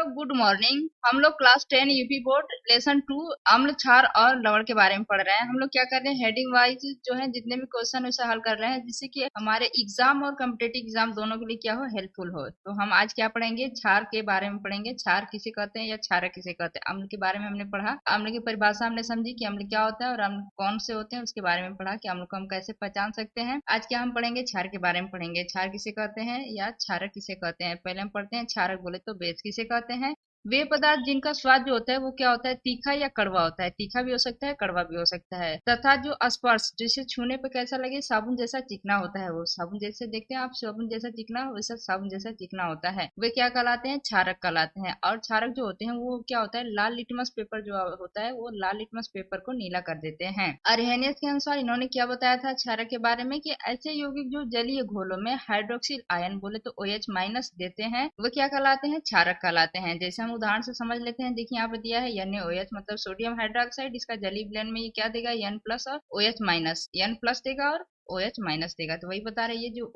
Hello good morning. हम लोग class 10 UP board lesson 2 अम्ल क्षार और लवण के बारे में पढ़ रहे हैं। हम लोग क्या कर रहे हैं, हेडिंग वाइज जो है जितने भी क्वेश्चन उसे हल कर रहे हैं, जिससे कि हमारे एग्जाम और कॉम्पिटेटिव एग्जाम दोनों के लिए क्या हो, हेल्पफुल हो। तो हम आज क्या पढ़ेंगे, क्षार के बारे में पढ़ेंगे। क्षार किसे कहते हैं या क्षारक किसे कहते हैं। अम्ल के बारे में हमने पढ़ा, अम्ल की परिभाषा हमने समझी कि अम्ल क्या होता है और अम्ल कौन से होते हैं, उसके बारे में पढ़ा कि अम्ल को हम कैसे पहचान सकते हैं। आज क्या हम पढ़ेंगे, क्षार के बारे में पढ़ेंगे। क्षार किसे कहते हैं या क्षारक किसे कहते हैं। पहले हम पढ़ते हैं क्षारक, बोले तो बेस किसे कहते हैं। वे पदार्थ जिनका स्वाद जो होता है वो क्या होता है, तीखा या कड़वा होता है। तीखा भी हो सकता है, कड़वा भी हो सकता है। तथा जो स्पर्श, जिसे छूने पे कैसा लगे, साबुन जैसा चिकना होता है। वो साबुन जैसे देखते हैं आप, साबुन जैसा चिकना, वैसा साबुन जैसा चिकना होता है। वे क्या कहलाते हैं, क्षारक कहलाते हैं। और क्षारक जो होते हैं वो क्या होता है, लाल लिटमस पेपर जो होता है वो लाल लिटमस पेपर को नीला कर देते हैं। अरहेनियस के अनुसार इन्होंने क्या बताया था क्षारक के बारे में, कि ऐसे यौगिक जो जलीय घोलों में हाइड्रोक्सिल आयन, बोले तो OH माइनस देते हैं, वो क्या कहलाते हैं, क्षारक कहलाते हैं। जैसे हम उदाहरण से समझ लेते हैं। देखिए यहाँ पे दिया है NaOH, मतलब सोडियम हाइड्रोक्साइड। इसका जलीय विलयन में ये क्या देगा, N प्लस और OH माइनस। N प्लस देगा और OH माइनस देगा। तो वही बता रहे हैं, ये जो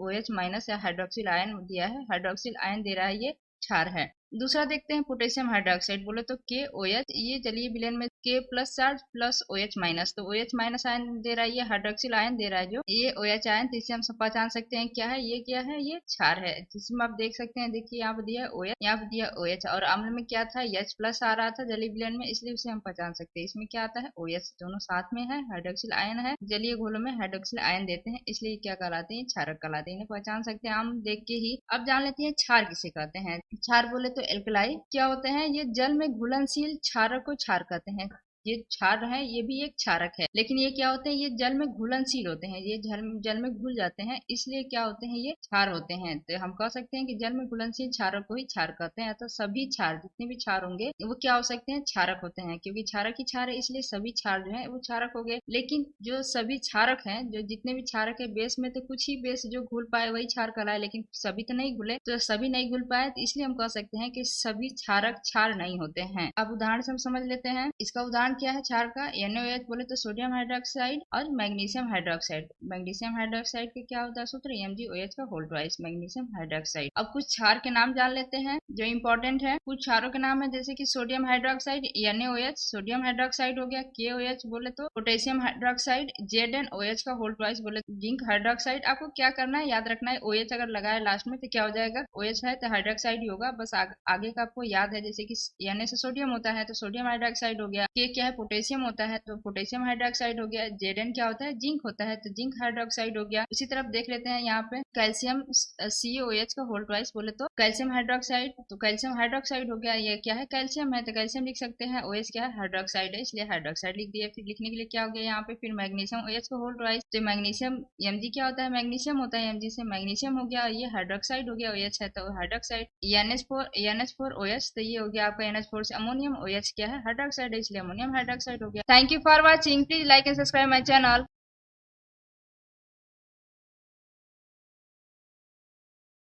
OH माइनस या हाइड्रोक्सिल आयन दिया है, हाइड्रोक्सिल आयन दे रहा है, ये क्षार है। दूसरा देखते हैं पोटेशियम हाइड्रोक्साइड, बोले तो KOH। ये जलीय विलयन में K plus charge plus OH minus, तो OH माइनस आयन दे रहा है, ये हाइड्रोक्सिल आयन दे रहा है जो, ये OH आयन। तो इसे हम सब पहचान सकते हैं क्या है, ये क्या है, ये क्षार है। जिसमें आप देख सकते हैं, देखिए यहाँ पे दिया है OH, यहाँ पे दिया OH, और अम्ल में क्या था, H प्लस आ रहा था जलीय विलयन में, इसलिए उसे हम पहचान सकते हैं। इसमें क्या आता है, OH, दोनों साथ में है, हाइड्रोक्सिल आयन है, जलीय घोलों में हाइड्रोक्सिल आयन देते हैं, इसलिए क्या कहलाते हैं, क्षारक कहलाते हैं। इन्हें पहचान सकते हैं हम देख के ही। अब जान लेते हैं क्षार किसे कहते हैं। क्षार बोले तो एल्कलाई क्या होते हैं, ये जल में घुलनशील क्षारक को क्षार कहते हैं। ये क्षार है, ये भी एक क्षारक है, लेकिन ये क्या होते हैं, ये जल में घुलनशील होते हैं, ये जल में घुल जाते हैं, इसलिए क्या होते हैं, ये क्षार होते हैं। तो हम कह सकते हैं कि जल में घुलनशील क्षारक को ही क्षार कहते हैं। तो सभी क्षार, जितने भी क्षार होंगे वो क्या हो सकते हैं, क्षारक होते हैं, क्योंकि क्षारक ही क्षार है, इसलिए सभी क्षार जो है वो क्षारक हो गए। लेकिन जो सभी क्षारक हैं, जो जितने भी क्षारक है बेस में, तो कुछ ही बेस जो घुल पाए वही क्षार कहलाए, लेकिन सभी तो नहीं घुले, तो सभी नहीं घुल पाए, तो इसलिए हम कह सकते हैं कि सभी क्षारक क्षार नहीं होते हैं। अब उदाहरण से हम समझ लेते हैं। इसका उदाहरण क्या है क्षार का, NaOH, बोले तो सोडियम हाइड्रोक्साइड और मैग्नीशियम हाइड्रोक्साइड। मैग्नीशियम हाइड्रोक्साइड के क्या होता है सूत्र, MgOH का होल ट्वाइस मैग्नीशियम हाइड्रोक्साइड। अब कुछ क्षार के नाम जान लेते हैं जो इंपॉर्टेंट है। कुछ क्षारों के नाम है, जैसे कि sodium hydroxide NaOH, sodium hydroxide हो गया, KOH बोले तो पोटेशियम हाइड्रोक्साइड, ZnOH का होल ट्वाइस बोले जिंक हाइड्रोक्साइड। आपको क्या करना है, याद रखना है, OH अगर लगाए लास्ट में तो क्या हो जाएगा, OH है तो हाइड्रोक्साइड ही होगा, बस आगे का आपको याद है। जैसे कि Na से सोडियम होता है तो सोडियम हाइड्रोक्साइड हो गया, K क्या है, पोटेशियम होता है तो पोटेशियम हाइड्रोक्साइड हो गया, Zn क्या होता है, जिंक होता है तो जिंक हाइड्रोक्साइड हो गया। उसी तरफ देख लेते हैं यहाँ पे कैल्शियम COH का होल ट्वाइस, बोले तो कैल्शियम हाइड्रोक्साइड, तो कैल्शियम हाइड्रोक्साइड हो गया। ये क्या है, कैल्शियम है तो कैल्शियम लिख सकते हैं। OH क्या है, हाइड्रोक्साइड है, इसलिए हाइड्रोक्साइड लिख दिया। फिर लिखने के लिए क्या हो गया यहाँ पे, फिर मैग्नीशियम OH का होल ट्वाइस, तो मैग्नीशियम Mg क्या होता है, मैग्नीशियम होता है, Mg से मैग्नीशियम हो गया, ये हाइड्रोक्साइड हो गया, OH है तो हाइड्रोक्साइड। NH4 तो ये हो गया आपका NH4 से अमोनियम, OH क्या है, हाइड्रोक्साइड है, इसलिए अमोनियम हाइड्रोक्साइड हो गया। Thank you for watching, please like and subscribe my channel.